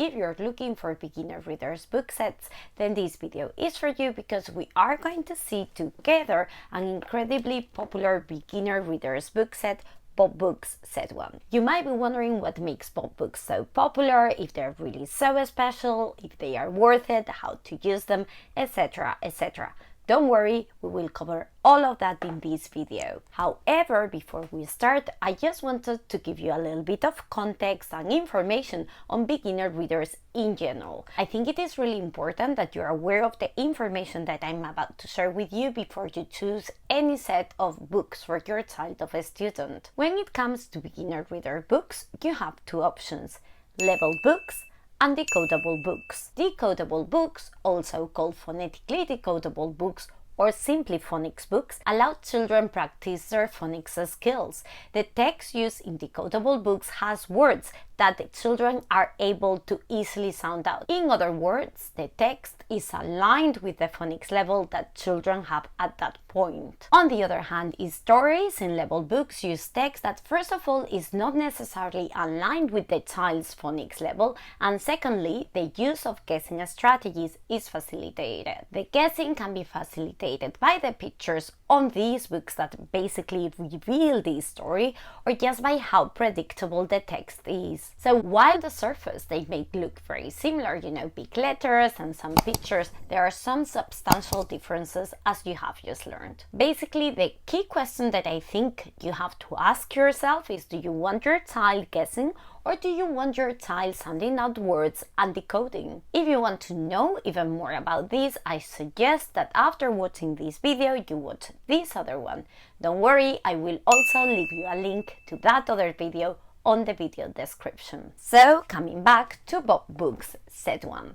if you're looking for beginner readers book sets, then this video is for you, because we are going to see together an incredibly popular beginner readers book set, Pop Books Set 1. You might be wondering what makes pop books so popular, if they're really so special, if they are worth it, how to use them, etc, etc. Don't worry, we will cover all of that in this video. However, before we start, I just wanted to give you a little bit of context and information on beginner readers in general. I think it is really important that you're aware of the information that I'm about to share with you before you choose any set of books for your child of a student. When it comes to beginner reader books, you have two options: level books and decodable books. Decodable books, also called phonetically decodable books or simply phonics books, allow children practice their phonics skills. The text used in decodable books has words that the children are able to easily sound out. In other words, the text is aligned with the phonics level that children have at that point. On the other hand, stories in level books use text that first of all is not necessarily aligned with the child's phonics level, and secondly, the use of guessing strategies is facilitated. The guessing can be facilitated by the pictures on these books that basically reveal the story, or just by how predictable the text is. So while on the surface they may look very similar, big letters and some pictures, there are some substantial differences, as you have just learned. Basically, the key question that I think you have to ask yourself is, do you want your child guessing, or do you want your child sounding out words and decoding? If you want to know even more about this, I suggest that after watching this video, you watch this other one. Don't worry, I will also leave you a link to that other video on the video description. So, coming back to Pop Books Set 1.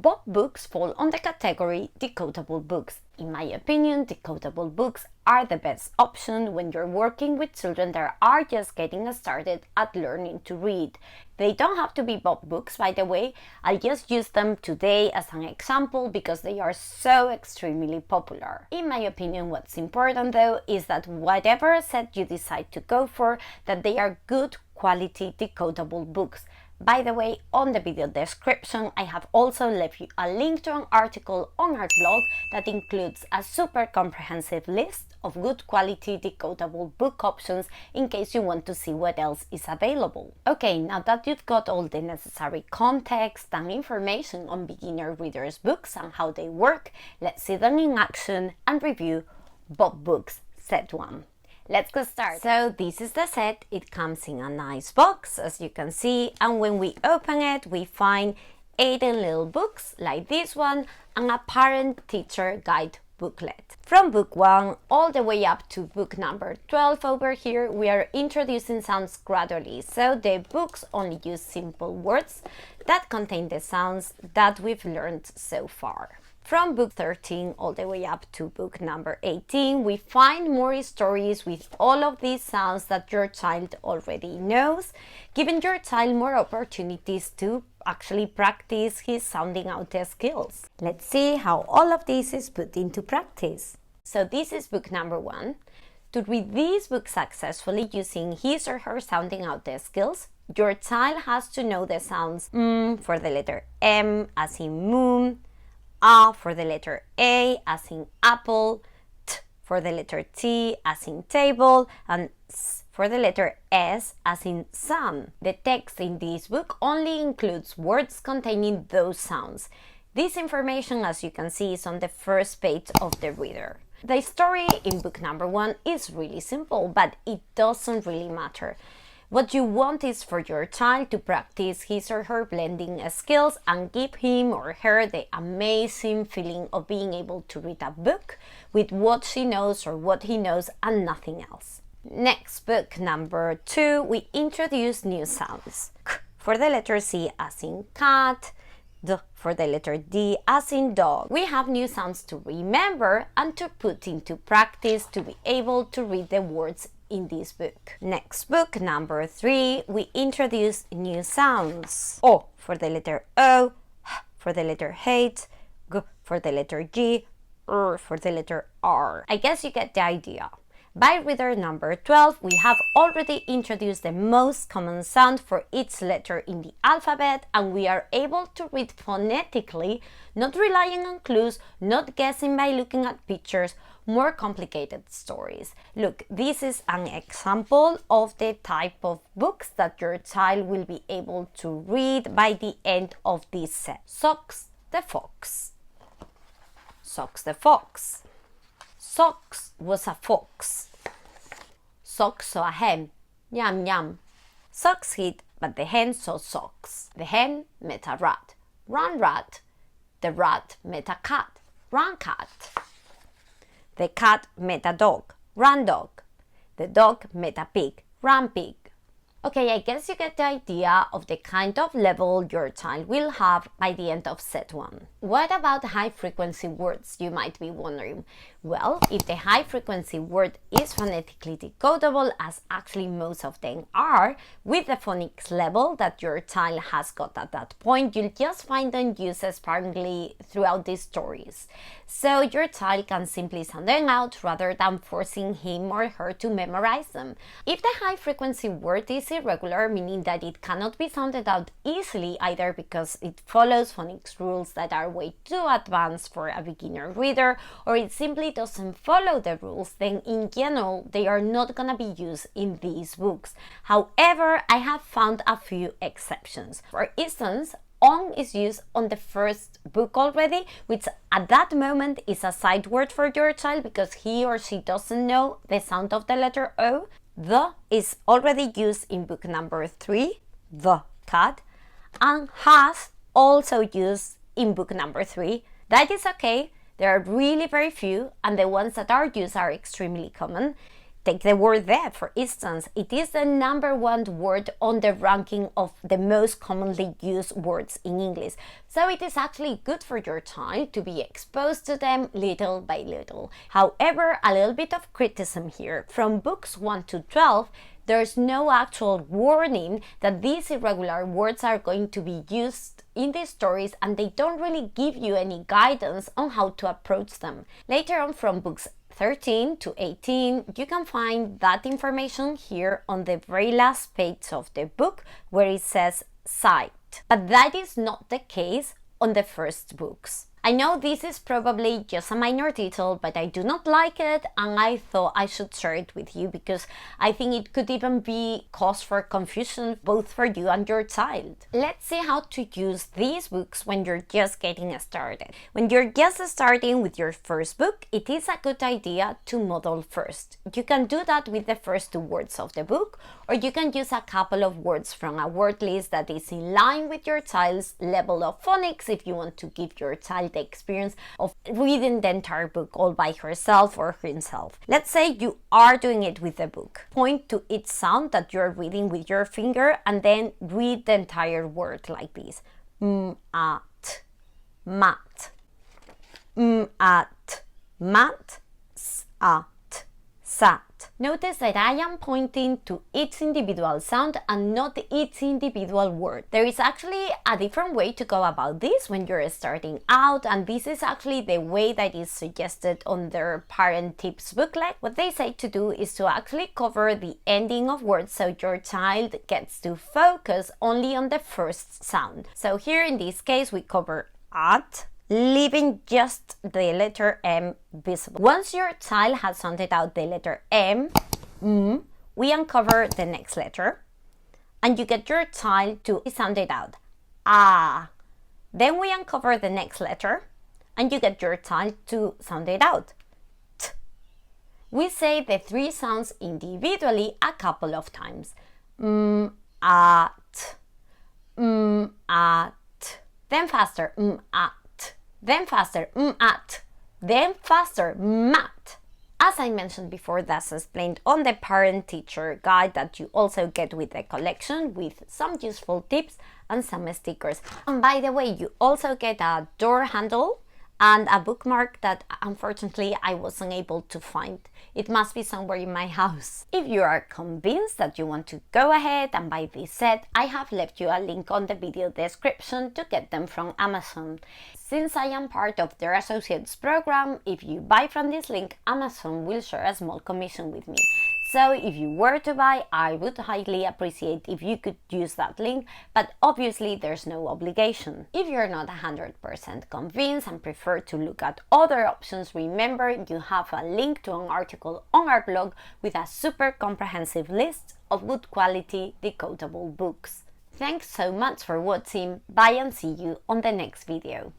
Pop books fall on the category decodable books. In my opinion, decodable books are the best option when you're working with children that are just getting started at learning to read. They don't have to be pop books, by the way. I'll just use them today as an example because they are so extremely popular. In my opinion, what's important though is that whatever set you decide to go for, that they are good quality decodable books. By the way, on the video description, I have also left you a link to an article on our blog that includes a super comprehensive list of good quality decodable book options in case you want to see what else is available. Okay, now that you've got all the necessary context and information on beginner readers books and how they work, let's see them in action and review Pop Books Set 1. Let's get started. So this is the set. It comes in a nice box, as you can see, and when we open it, we find 18 little books like this one and a parent-teacher guide booklet. From book 1 all the way up to book number 12 over here, we are introducing sounds gradually. So the books only use simple words that contain the sounds that we've learned so far. From book 13 all the way up to book number 18, we find more stories with all of these sounds that your child already knows, giving your child more opportunities to actually practice his sounding out skills. Let's see how all of this is put into practice. So this is book number 1. To read this book successfully using his or her sounding out skills, your child has to know the sounds for the letter M as in moon, A for the letter A as in apple, T for the letter T as in table, and S for the letter S as in sun. The text in this book only includes words containing those sounds. This information, as you can see, is on the first page of the reader. The story in book number 1 is really simple, but it doesn't really matter. What you want is for your child to practice his or her blending skills and give him or her the amazing feeling of being able to read a book with what she knows or what he knows and nothing else. Next, book number 2, we introduce new sounds. K for the letter C as in cat, D for the letter D as in dog. We have new sounds to remember and to put into practice to be able to read the words in this book. Next, book number 3, we introduce new sounds. O for the letter O, H for the letter H, G for the letter G, R for the letter R. I guess you get the idea. By reader number 12, we have already introduced the most common sound for each letter in the alphabet, and we are able to read phonetically, not relying on clues, not guessing by looking at pictures, more complicated stories. Look, this is an example of the type of books that your child will be able to read by the end of this set. Socks the fox. Socks the fox. Socks was a fox. Socks saw a hen. Yum yum. Socks hid, but the hen saw socks. The hen met a rat. Run rat. The rat met a cat. Run cat. The cat met a dog. Run dog. The dog met a pig. Run pig. Okay, I guess you get the idea of the kind of level your child will have by the end of set 1. What about high frequency words, you might be wondering? Well, if the high frequency word is phonetically decodable, as actually most of them are, with the phonics level that your child has got at that point, you'll just find them used sparingly throughout these stories. So your child can simply sound them out rather than forcing him or her to memorize them. If the high frequency word is irregular, meaning that it cannot be sounded out easily, either because it follows phonics rules that are way too advanced for a beginner reader, or it simply doesn't follow the rules, then in general they are not gonna be used in these books. However, I have found a few exceptions. For instance, on is used on the first book already, which at that moment is a side word for your child because he or she doesn't know the sound of the letter O. The is already used in book number 3, the cat, and has also used in book number 3. That is okay. There are really very few, and the ones that are used are extremely common. Take the word there, for instance. It is the #1 word on the ranking of the most commonly used words in English. So it is actually good for your child to be exposed to them little by little. However, a little bit of criticism here. From books 1 to 12, there's no actual warning that these irregular words are going to be used in these stories, and they don't really give you any guidance on how to approach them. Later on, from books 13 to 18, you can find that information here on the very last page of the book where it says sight. But that is not the case on the first books. I know this is probably just a minor detail, but I do not like it, and I thought I should share it with you because I think it could even be cause for confusion both for you and your child. Let's see how to use these books when you're just getting started. When you're just starting with your first book, it is a good idea to model first. You can do that with the first 2 words of the book, or you can use a couple of words from a word list that is in line with your child's level of phonics if you want to give your child the experience of reading the entire book all by herself or himself. Let's say you are doing it with the book. Point to each sound that you're reading with your finger and then read the entire word like this. At, mat. At, mat, at, sat. Notice that I am pointing to each individual sound and not each individual word. There is actually a different way to go about this when you're starting out, and this is actually the way that is suggested on their parent tips booklet. What they say to do is to actually cover the ending of words so your child gets to focus only on the first sound. So here in this case we cover at, leaving just the letter M visible. Once your child has sounded out the letter M, we uncover the next letter and you get your child to sound it out. Ah. Then we uncover the next letter and you get your child to sound it out. T. We say the 3 sounds individually a couple of times. At. At. Then faster. At. Then faster, at. Then faster, mat. As I mentioned before, that's explained on the parent-teacher guide that you also get with the collection, with some useful tips and some stickers. And by the way, you also get a door handle and a bookmark that unfortunately I wasn't able to find. It must be somewhere in my house. If you are convinced that you want to go ahead and buy this set, I have left you a link on the video description to get them from Amazon. Since I am part of their associates program, if you buy from this link, Amazon will share a small commission with me. So if you were to buy, I would highly appreciate if you could use that link, but obviously there's no obligation. If you're not 100% convinced and prefer to look at other options, remember you have a link to an article on our blog with a super comprehensive list of good quality decodable books. Thanks so much for watching, bye and see you on the next video.